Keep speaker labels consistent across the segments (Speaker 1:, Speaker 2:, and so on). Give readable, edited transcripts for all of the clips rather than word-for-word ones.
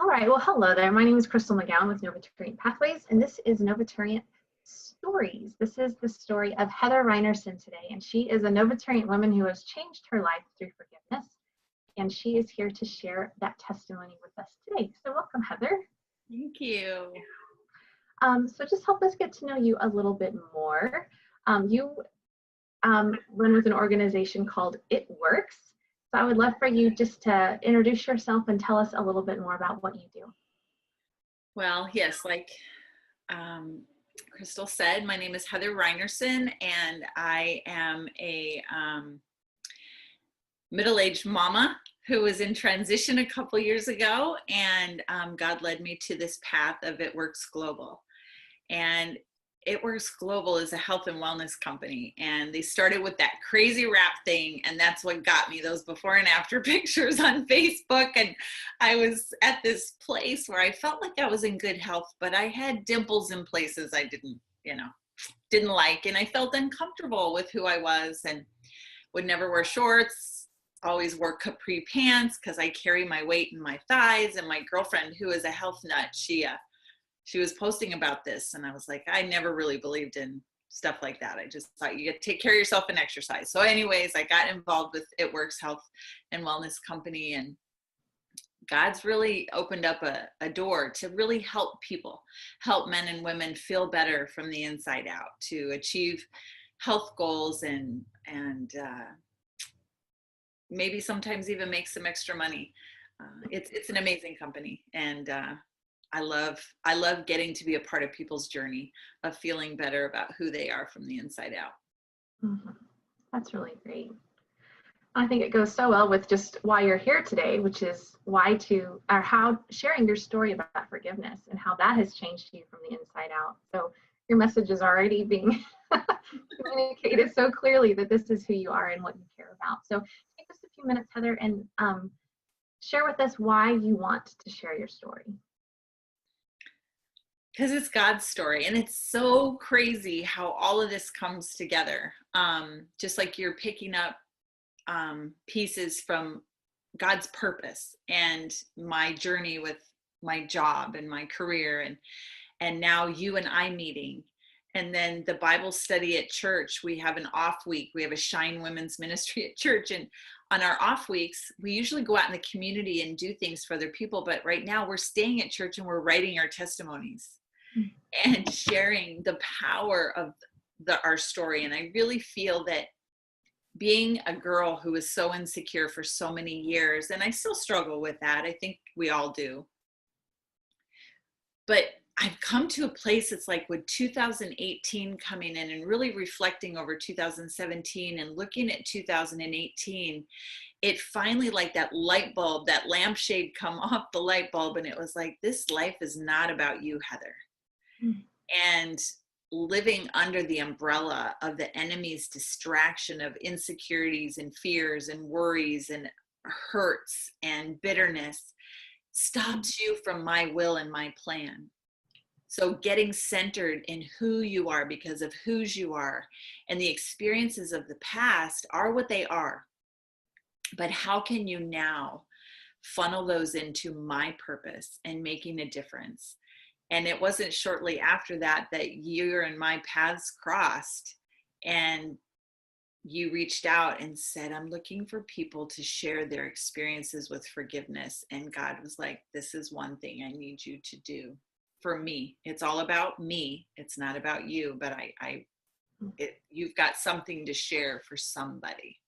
Speaker 1: All right, well, hello there. My name is Crystal McGowan with Novaturian Pathways, and this is Novaturian Stories. This is the story of Heather Reinerson today, and she is a Novaturian woman who has changed her life through forgiveness, and she is here to share that testimony with us today. So welcome, Heather.
Speaker 2: Thank you.
Speaker 1: So just help us get to know you a little bit more. You run with an organization called It Works. So I would love for you just to introduce yourself and tell us a little bit more about what you do.
Speaker 2: Well, yes, like Crystal said, my name is Heather Reinerson, and I am a middle-aged mama who was in transition a couple years ago, and God led me to this path of It Works Global. And It Works Global is a health and wellness company, and they started with that crazy wrap thing, and that's what got me those before and after pictures on Facebook. And I was at this place where I felt like I was in good health, but I had dimples in places I didn't like, and I felt uncomfortable with who I was, and would never wear shorts, always wore capri pants because I carry my weight in my thighs. And my girlfriend, who is a health nut, she was posting about this, and I was like, I never really believed in stuff like that. I just thought you get to take care of yourself and exercise. So anyways, I got involved with It Works Health and Wellness Company, and God's really opened up a door to really help people, help men and women feel better from the inside out, to achieve health goals and maybe sometimes even make some extra money. It's an amazing company, and I love getting to be a part of people's journey of feeling better about who they are from the inside out.
Speaker 1: Mm-hmm. That's really great. I think it goes so well with just why you're here today, which is how sharing your story about forgiveness and how that has changed you from the inside out. So your message is already being communicated so clearly that this is who you are and what you care about. So take just a few minutes, Heather, and share with us why you want to share your story.
Speaker 2: Because it's God's story, and it's so crazy how all of this comes together. Just like you're picking up pieces from God's purpose and my journey with my job and my career, and now you and I meeting, and then the Bible study at church. We have an off week. We have a Shine Women's Ministry at church, and on our off weeks, we usually go out in the community and do things for other people. But right now we're staying at church and we're writing our testimonies and sharing the power of our story. And I really feel that being a girl who was so insecure for so many years, and I still struggle with that, I think we all do, but I've come to a place, it's like with 2018 coming in and really reflecting over 2017 and looking at 2018, it finally, like that light bulb, that lampshade come off the light bulb, and it was like, this life is not about you, Heather. Mm-hmm. And living under the umbrella of the enemy's distraction of insecurities and fears and worries and hurts and bitterness stops you from my will and my plan. So getting centered in who you are because of whose you are, and the experiences of the past are what they are. But how can you now funnel those into my purpose and making a difference? And it wasn't shortly after that you and my paths crossed, and you reached out and said, I'm looking for people to share their experiences with forgiveness. And God was like, this is one thing I need you to do for me. It's all about me. It's not about you, but you've got something to share for somebody.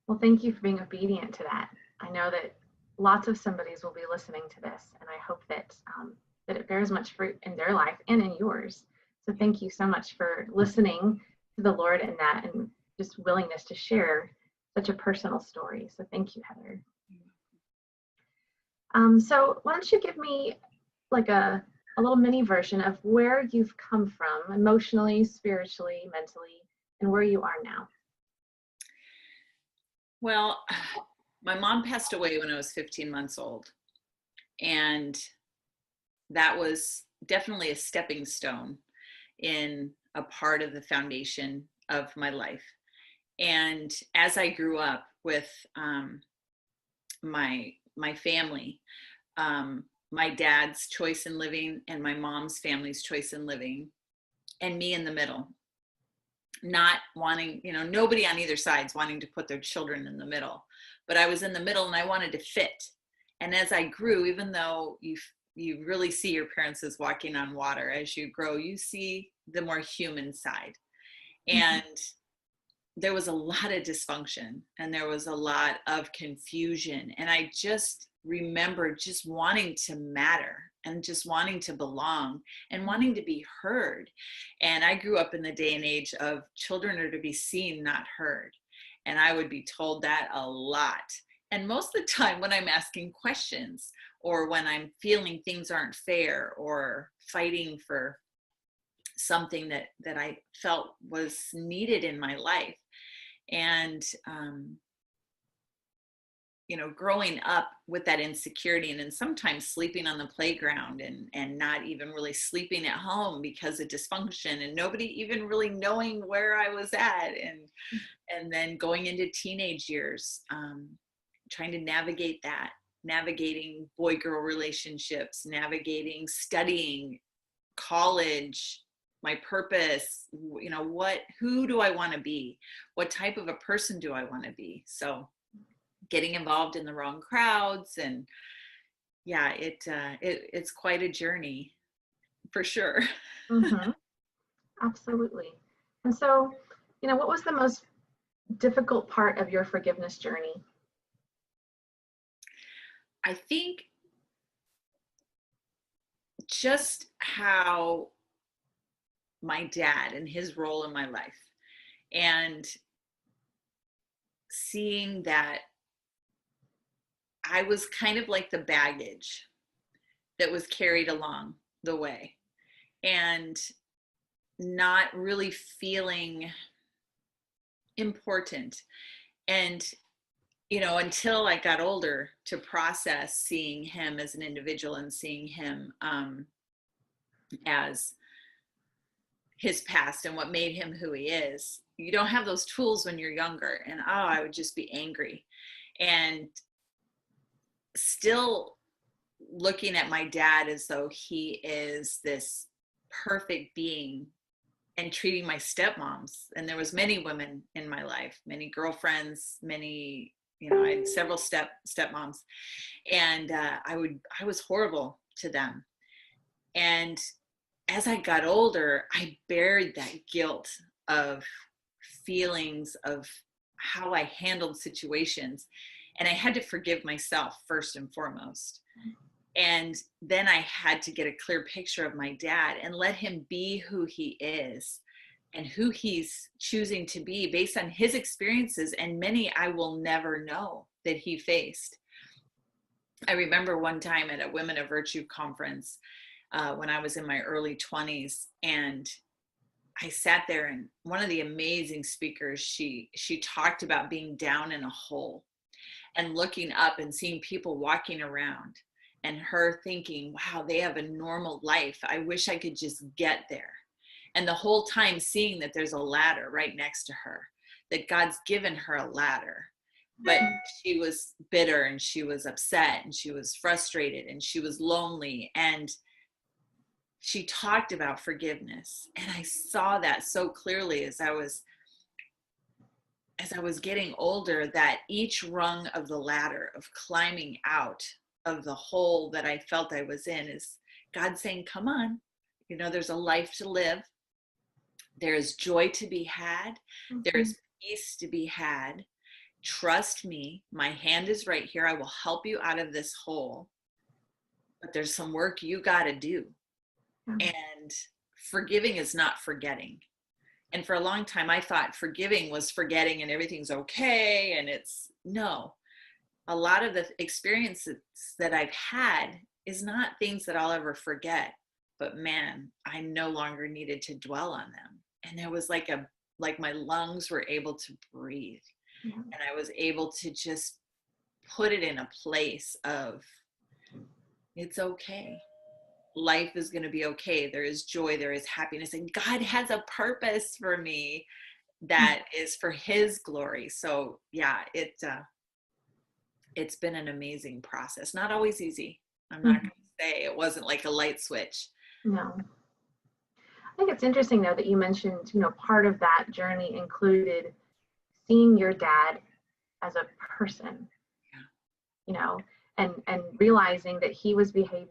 Speaker 1: Well, thank you for being obedient to that. I know that lots of somebodies will be listening to this, and I hope that that it bears much fruit in their life and in yours. So thank you so much for listening to the Lord in that, and just willingness to share such a personal story. So thank you, Heather. So why don't you give me like a little mini version of where you've come from emotionally, spiritually, mentally, and where you are now.
Speaker 2: Well, my mom passed away when I was 15 months old, and that was definitely a stepping stone in a part of the foundation of my life. And as I grew up with my family, my dad's choice in living and my mom's family's choice in living, and me in the middle, not wanting, nobody on either side's wanting to put their children in the middle, but I was in the middle and I wanted to fit. And as I grew, even though you really see your parents as walking on water, as you grow, you see the more human side. And there was a lot of dysfunction and there was a lot of confusion. And I just remember just wanting to matter and just wanting to belong and wanting to be heard. And I grew up in the day and age of children are to be seen, not heard. And I would be told that a lot. And most of the time when I'm asking questions or when I'm feeling things aren't fair or fighting for something that I felt was needed in my life. And, growing up with that insecurity and then sometimes sleeping on the playground and not even really sleeping at home because of dysfunction and nobody even really knowing where I was at. And then going into teenage years, trying to navigate that, navigating boy-girl relationships, navigating studying, college, my purpose, who do I want to be? What type of a person do I want to be? So getting involved in the wrong crowds and yeah, it's quite a journey for sure.
Speaker 1: Mm-hmm. Absolutely. And so, what was the most difficult part of your forgiveness journey?
Speaker 2: I think just how my dad and his role in my life and seeing that I was kind of like the baggage that was carried along the way and not really feeling important. And, until I got older to process seeing him as an individual and seeing him as his past and what made him who he is. You don't have those tools when you're younger. And I would just be angry. And still looking at my dad as though he is this perfect being and treating my stepmoms. And there was many women in my life, many girlfriends, many, I had several stepmoms, and I was horrible to them. And as I got older, I buried that guilt of feelings of how I handled situations. And I had to forgive myself first and foremost. And then I had to get a clear picture of my dad and let him be who he is and who he's choosing to be based on his experiences and many I will never know that he faced. I remember one time at a Women of Virtue conference when I was in my early 20s, and I sat there, and one of the amazing speakers, she talked about being down in a hole and looking up and seeing people walking around and her thinking, wow, they have a normal life. I wish I could just get there. And the whole time seeing that there's a ladder right next to her, that God's given her a ladder. But she was bitter and she was upset and she was frustrated and she was lonely. And she talked about forgiveness. And I saw that so clearly as I was getting older, that each rung of the ladder of climbing out of the hole that I felt I was in is God saying, come on, there's a life to live. There's joy to be had. There's peace to be had. Trust me, my hand is right here. I will help you out of this hole. But there's some work you got to do. And forgiving is not forgetting. And for a long time, I thought forgiving was forgetting and everything's okay. And it's no. A lot of the experiences that I've had is not things that I'll ever forget. But man, I no longer needed to dwell on them. And it was like my lungs were able to breathe. And I was able to just put it in a place of, it's okay. Life is going to be okay. There is joy. There is happiness. And God has a purpose for me that is for his glory. So yeah, it's been an amazing process. Not always easy. I'm not going to say it wasn't like a light switch.
Speaker 1: No. I think it's interesting though that you mentioned, part of that journey included seeing your dad as a person, and realizing that he was behaving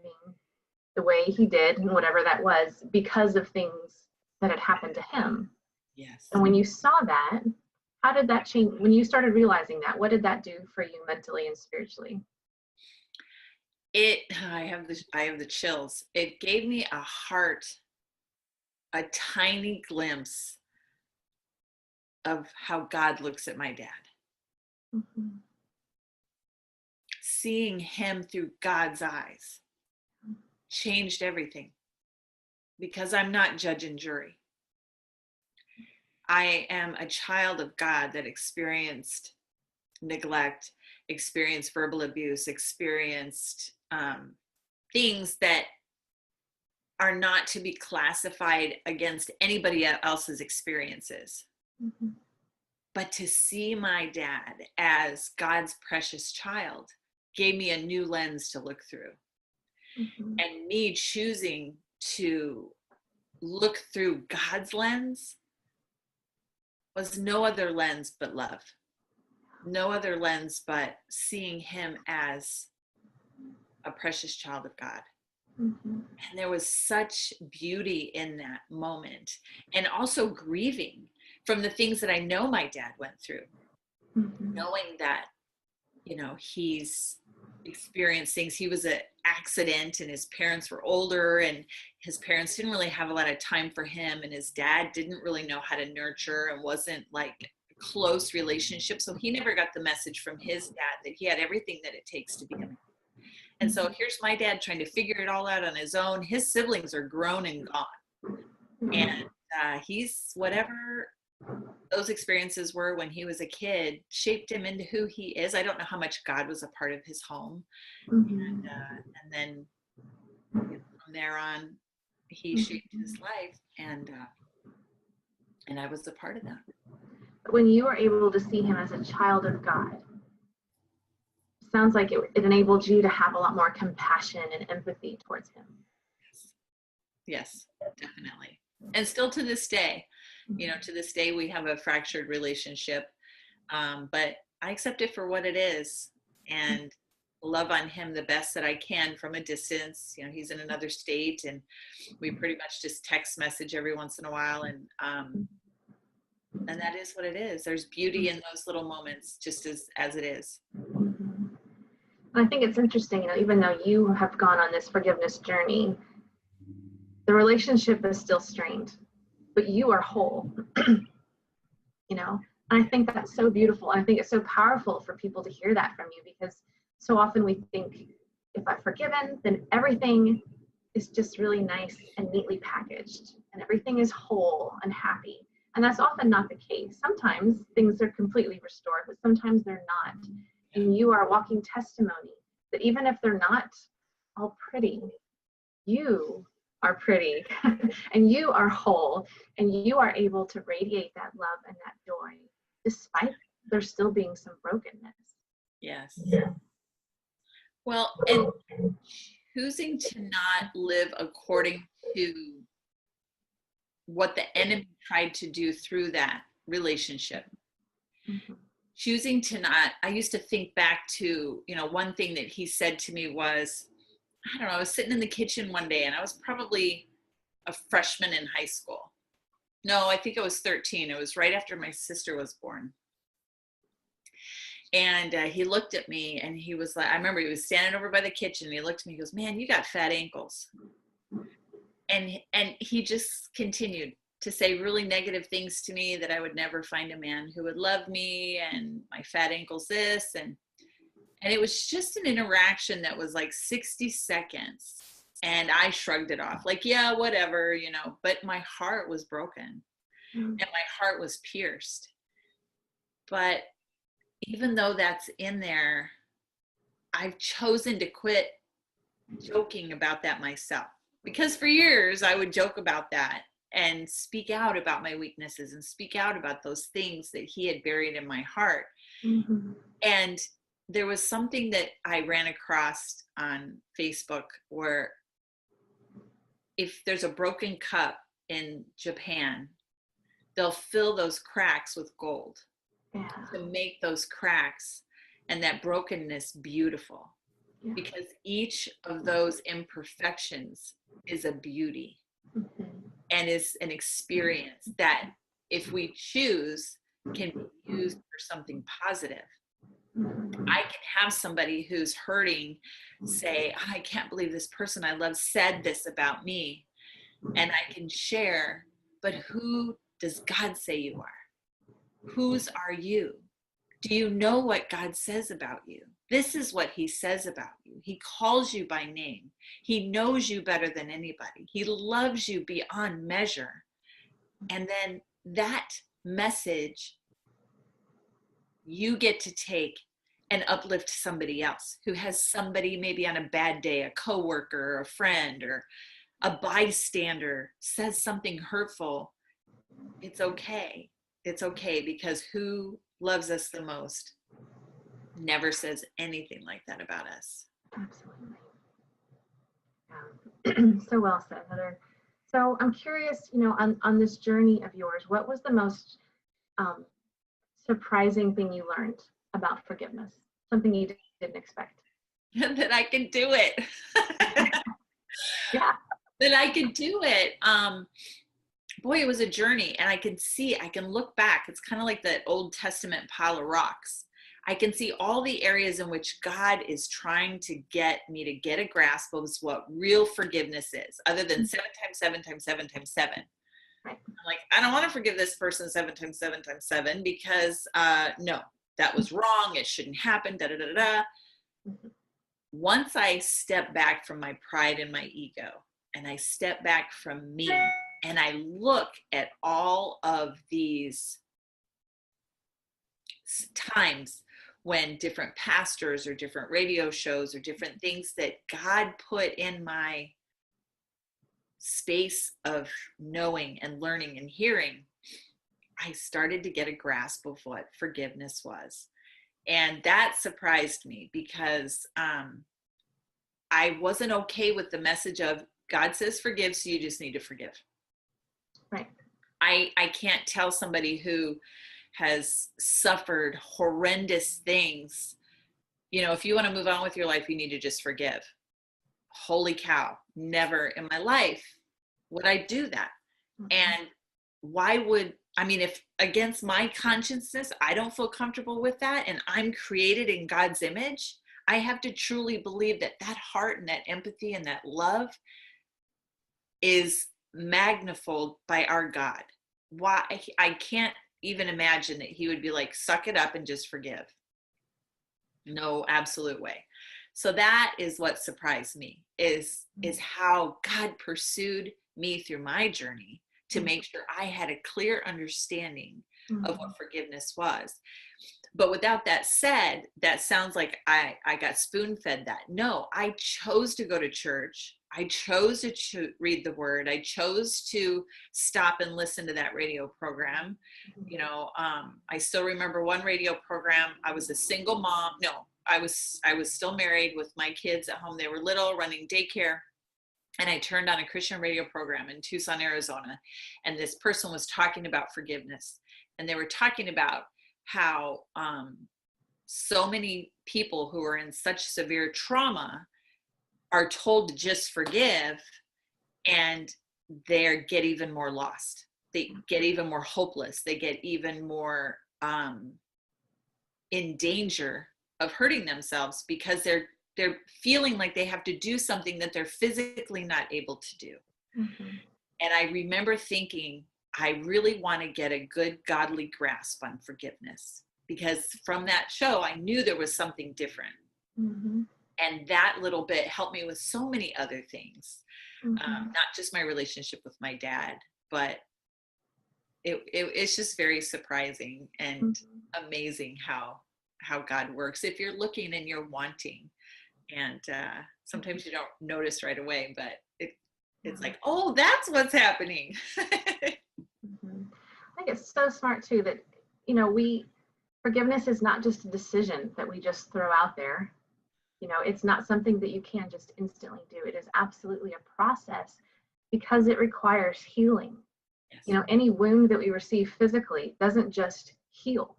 Speaker 1: the way he did and whatever that was because of things that had happened to him.
Speaker 2: Yes.
Speaker 1: And when you saw that, how did that change? When you started realizing that, what did that do for you mentally and spiritually?
Speaker 2: I have the chills. It gave me a tiny glimpse of how God looks at my dad.
Speaker 1: Mm-hmm.
Speaker 2: Seeing him through God's eyes changed everything, because I'm not judge and jury. I am a child of God that experienced neglect, experienced verbal abuse, experienced things that are not to be classified against anybody else's experiences.
Speaker 1: Mm-hmm.
Speaker 2: But to see my dad as God's precious child gave me a new lens to look through.
Speaker 1: Mm-hmm.
Speaker 2: And me choosing to look through God's lens was no other lens but love. No other lens but seeing him as a precious child of God.
Speaker 1: Mm-hmm.
Speaker 2: And there was such beauty in that moment, and also grieving from the things that I know my dad went through.
Speaker 1: Mm-hmm.
Speaker 2: Knowing that, he's experienced things. He was an accident, and his parents were older, and his parents didn't really have a lot of time for him, and his dad didn't really know how to nurture and wasn't like a close relationship. So he never got the message from his dad that he had everything that it takes to be a man. And so here's my dad trying to figure it all out on his own. His siblings are grown and gone. And he's, whatever those experiences were when he was a kid, shaped him into who he is. I don't know how much God was a part of his home.
Speaker 1: Mm-hmm.
Speaker 2: And then from there on, he shaped his life, and I was a part of that.
Speaker 1: When you were able to see him as a child of God, sounds like it enabled you to have a lot more compassion and empathy towards him.
Speaker 2: Yes, definitely. And still to this day, we have a fractured relationship, but I accept it for what it is and love on him the best that I can from a distance. He's in another state, and we pretty much just text message every once in a while, and that is what it is. There's beauty in those little moments, just as it is.
Speaker 1: Mm-hmm. I think it's interesting, even though you have gone on this forgiveness journey, the relationship is still strained, but you are whole. And I think that's so beautiful. I think it's so powerful for people to hear that from you, because so often we think, if I've forgiven, then everything is just really nice and neatly packaged, and everything is whole and happy. And that's often not the case. Sometimes things are completely restored, but sometimes they're not. And you are a walking testimony that even if they're not all pretty, you are pretty and you are whole, and you are able to radiate that love and that joy despite there still being some brokenness.
Speaker 2: Yes. Yeah. Well, and choosing to not live according to what the enemy tried to do through that relationship. Mm-hmm. Choosing to not, I used to think back to, one thing that he said to me was, I don't know, I was sitting in the kitchen one day, and I was probably a freshman in high school. No, I think I was 13. It was right after my sister was born. And he looked at me, and he was like, I remember he was standing over by the kitchen, and he looked at me, he goes, man, you got fat ankles. And he just continued to say really negative things to me, that I would never find a man who would love me, and my fat ankles this. And it was just an interaction that was like 60 seconds. And I shrugged it off like, yeah, whatever, but my heart was broken and my heart was pierced. But even though that's in there, I've chosen to quit joking about that myself, because for years I would joke about that and speak out about my weaknesses and speak out about those things that he had buried in my heart. Mm-hmm. And there was something that I ran across on Facebook where if there's a broken cup in Japan, they'll fill those cracks with gold to make those cracks and that brokenness beautiful.
Speaker 1: Yeah.
Speaker 2: Because each of those imperfections is a beauty and is an experience that, if we choose, can be used for something positive. I can have somebody who's hurting say, I can't believe this person I love said this about me. And I can share, but who does God say you are? Whose are you? Do you know what God says about you? This is what he says about you. He calls you by name. He knows you better than anybody. He loves you beyond measure. And then that message you get to take and uplift somebody else who has somebody maybe on a bad day, a coworker or a friend or a bystander says something hurtful. It's okay. It's okay, because who loves us the most never says anything like that about us.
Speaker 1: Absolutely. Yeah. So well said, Heather. So I'm curious, on this journey of yours, what was the most surprising thing you learned about forgiveness? Something you didn't expect?
Speaker 2: That I can do it.
Speaker 1: Yeah.
Speaker 2: That I could do it. Boy, it was a journey, and I can look back. It's kind of like that Old Testament pile of rocks. I can see all the areas in which God is trying to get me to get a grasp of what real forgiveness is, other than 7 times 7 times 7 times 7.
Speaker 1: Right.
Speaker 2: I'm like, I don't want to forgive this person 7 times 7 times 7 because no, that was wrong. It shouldn't happen. Da da da da. Once I step back from my pride and my ego, and I step back from me, and I look at all of these times when different pastors or different radio shows or different things that God put in my space of knowing and learning and hearing, I started to get a grasp of what forgiveness was. And that surprised me, because I wasn't okay with the message of God says forgive, so you just need to forgive.
Speaker 1: Right.
Speaker 2: I can't tell somebody who has suffered horrendous things, if you want to move on with your life, you need to just forgive. Holy cow, never in my life would I do that. And if against my consciousness, I don't feel comfortable with that, and I'm created in God's image, I have to truly believe that heart and that empathy and that love is magnified by our God. Why? I can't even imagine that he would be like, suck it up and just forgive. No absolute way. So that is what surprised me, is how God pursued me through my journey to make sure I had a clear understanding of what forgiveness was. But without that said, that sounds like I got spoon-fed that. No, I chose to go to church. I chose to read the word. I chose to stop and listen to that radio program. I still remember one radio program. I was a single mom. No, I was still married with my kids at home. They were little, running daycare. And I turned on a Christian radio program in Tucson, Arizona. And this person was talking about forgiveness. And they were talking about how so many people who are in such severe trauma are told to just forgive, and they get even more lost. They get even more hopeless. They get even more in danger of hurting themselves, because they're feeling like they have to do something that they're physically not able to do. And I remember thinking, I really want to get a good godly grasp on forgiveness, because from that show, I knew there was something different. And that little bit helped me with so many other things, not just my relationship with my dad, but it's just very surprising and amazing how God works if you're looking and you're wanting. And sometimes you don't notice right away, but it's like, oh, that's what's happening.
Speaker 1: I think it's so smart too that, we Forgiveness is not just a decision that we just throw out there. You know, it's not something that you can just instantly do. It is absolutely a process because it requires healing.
Speaker 2: Yes.
Speaker 1: You know, any wound that we receive physically doesn't just heal.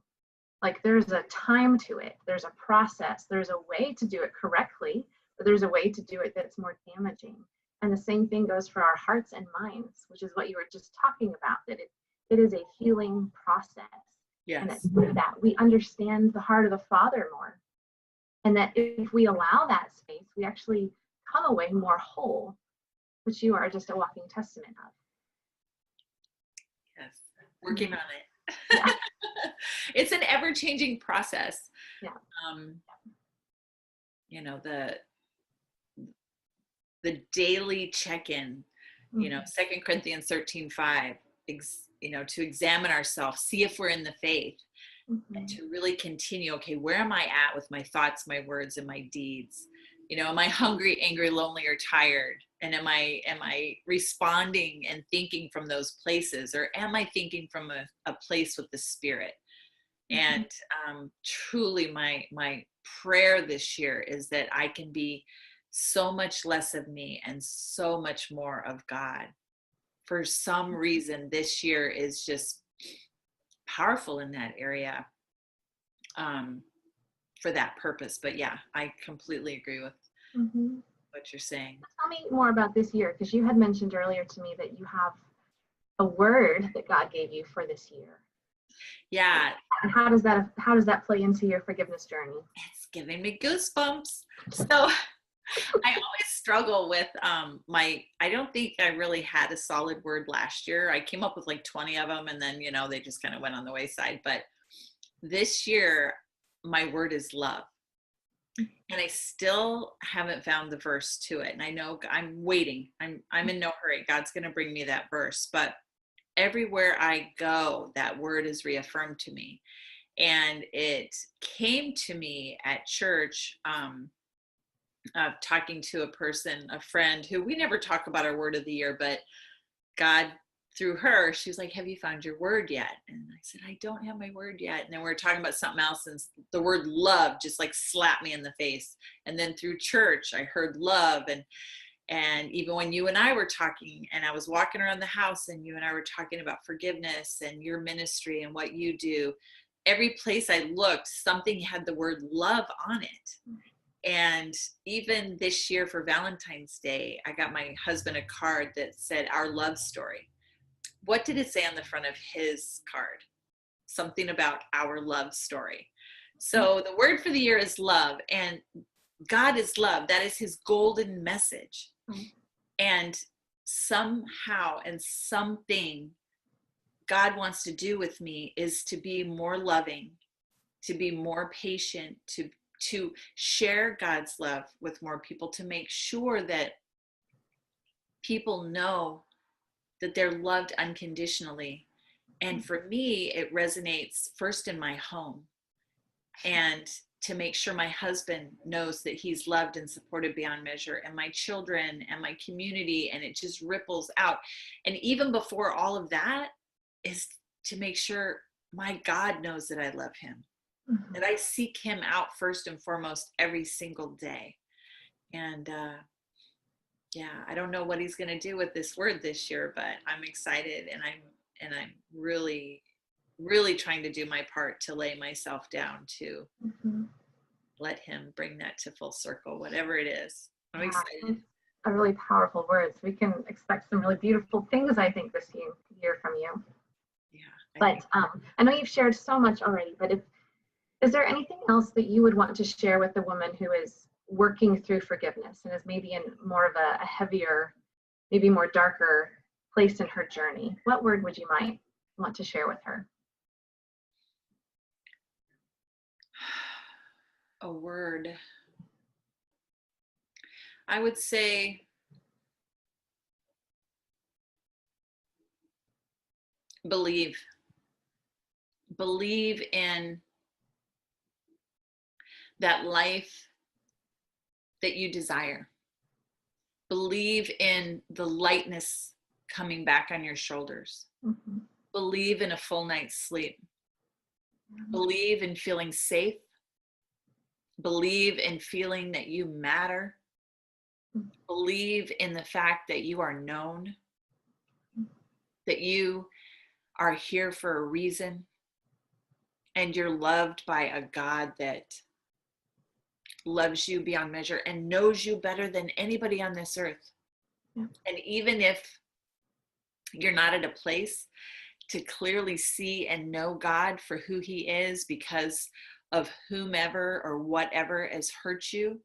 Speaker 1: Like there's a time to it, there's a process, there's a way to do it correctly, but there's a way to do it that's more damaging. And the same thing goes for our hearts and minds, which is what you were just talking about, that it is a healing process.
Speaker 2: Yes.
Speaker 1: And that through that we understand the heart of the Father more. And that if we allow that space, we actually come away more whole, which you are just a walking testament of.
Speaker 2: Yes. Working on it.
Speaker 1: Yeah.
Speaker 2: It's an ever-changing process.
Speaker 1: Yeah.
Speaker 2: You know, the daily check-in, you know, 2 Corinthians 13:5, you know, to examine ourselves, see if we're in the faith, and to really continue, okay, where am I at with my thoughts, my words, and my deeds? You know, am I hungry, angry, lonely, or tired? And am I responding and thinking from those places, or am I thinking from a place with the Spirit? And truly my prayer this year is that I can be so much less of me and so much more of God. For some reason, this year is just powerful in that area, for that purpose. But yeah, I completely agree with what you're saying.
Speaker 1: Tell me more about this year, because you had mentioned earlier to me that you have a word that God gave you for this year.
Speaker 2: Yeah.
Speaker 1: And how does that play into your forgiveness journey?
Speaker 2: It's giving me goosebumps. So I always struggle with I don't think I really had a solid word last year. I came up with like 20 of them, and then, you know, they just kind of went on the wayside. But this year, my word is love. And I still haven't found the verse to it. And I know I'm waiting. I'm in no hurry. God's going to bring me that verse. But everywhere I go, that word is reaffirmed to me. And it came to me at church, talking to a friend who we never talk about our word of the year, but God, through her, she was like, have you found your word yet? And I said, I don't have my word yet. And then we were talking about something else, and the word love just like slapped me in the face. And then through church, I heard love. And even when you and I were talking, and I was walking around the house, and you and I were talking about forgiveness and your ministry and what you do, every place I looked, something had the word love on it. And even this year for Valentine's Day, I got my husband a card that said our love story. What did it say on the front of his card? Something about our love story. So the word for the year is love, and God is love. That is his golden message. And somehow and something God wants to do with me is to be more loving, to be more patient, to share God's love with more people, to make sure that people know that they're loved unconditionally. And for me, it resonates first in my home, and to make sure my husband knows that he's loved and supported beyond measure, and my children and my community, and it just ripples out. And even before all of that is to make sure my God knows that I love him, that I seek him out first and foremost every single day. And yeah, I don't know what he's going to do with this word this year, but I'm excited, and I'm really, really trying to do my part to lay myself down to let him bring that to full circle, whatever it is. I'm excited.
Speaker 1: A really powerful words. We can expect some really beautiful things, I think, this year from you.
Speaker 2: Yeah.
Speaker 1: But I know you've shared so much already, but is there anything else that you would want to share with the woman who is working through forgiveness and is maybe in more of a heavier, maybe more darker place in her journey? What word would you might want to share with her?
Speaker 2: A word. I would say believe. Believe in that life that you desire. Believe in the lightness coming back on your shoulders. Believe in a full night's sleep. Believe in feeling safe. Believe in feeling that you matter. Believe in the fact that you are known, that you are here for a reason, and you're loved by a God that loves you beyond measure and knows you better than anybody on this earth.
Speaker 1: Yeah.
Speaker 2: And even if you're not at a place to clearly see and know God for who he is because of whomever or whatever has hurt you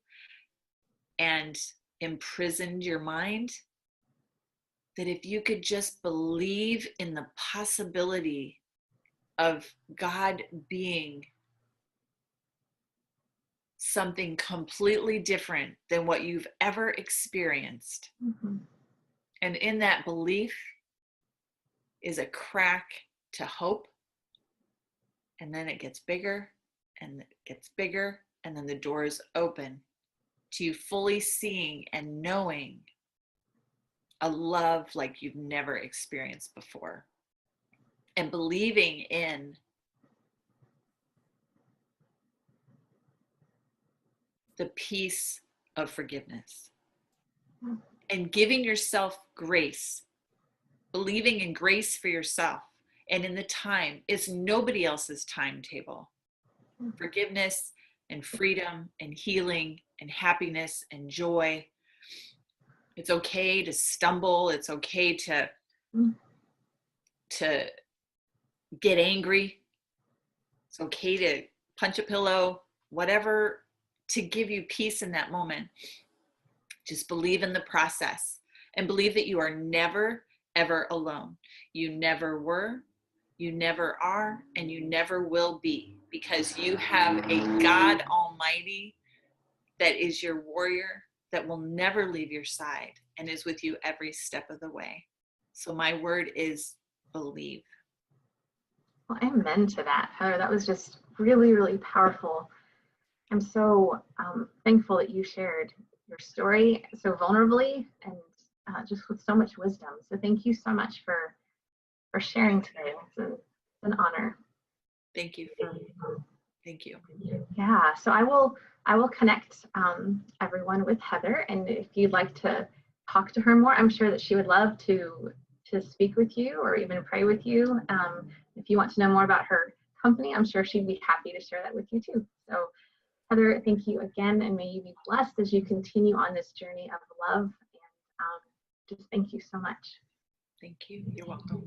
Speaker 2: and imprisoned your mind, that if you could just believe in the possibility of God being something completely different than what you've ever experienced.
Speaker 1: Mm-hmm.
Speaker 2: And in that belief is a crack to hope. And then it gets bigger and it gets bigger. And then the doors open to you fully seeing and knowing a love like you've never experienced before. And believing in the peace of forgiveness. And giving yourself grace. Believing in grace for yourself and in the time. It's nobody else's timetable. Forgiveness and freedom and healing and happiness and joy. It's okay to stumble. It's okay to get angry. It's okay to punch a pillow, whatever, to give you peace in that moment. Just believe in the process and believe that you are never, ever alone. You never were, you never are, and you never will be, because you have a God Almighty that is your warrior, that will never leave your side and is with you every step of the way. So my word is believe.
Speaker 1: Well, amen to that, Heather. That was just really, really powerful. I'm so thankful that you shared your story so vulnerably and just with so much wisdom. So thank you so much for sharing today. It's an honor.
Speaker 2: Thank you. Thank you.
Speaker 1: Yeah. So I will connect everyone with Heather, and if you'd like to talk to her more, I'm sure that she would love to speak with you or even pray with you. If you want to know more about her company, I'm sure she'd be happy to share that with you too. So Heather, thank you again, and may you be blessed as you continue on this journey of love. And just thank you so much.
Speaker 2: Thank you. You're welcome.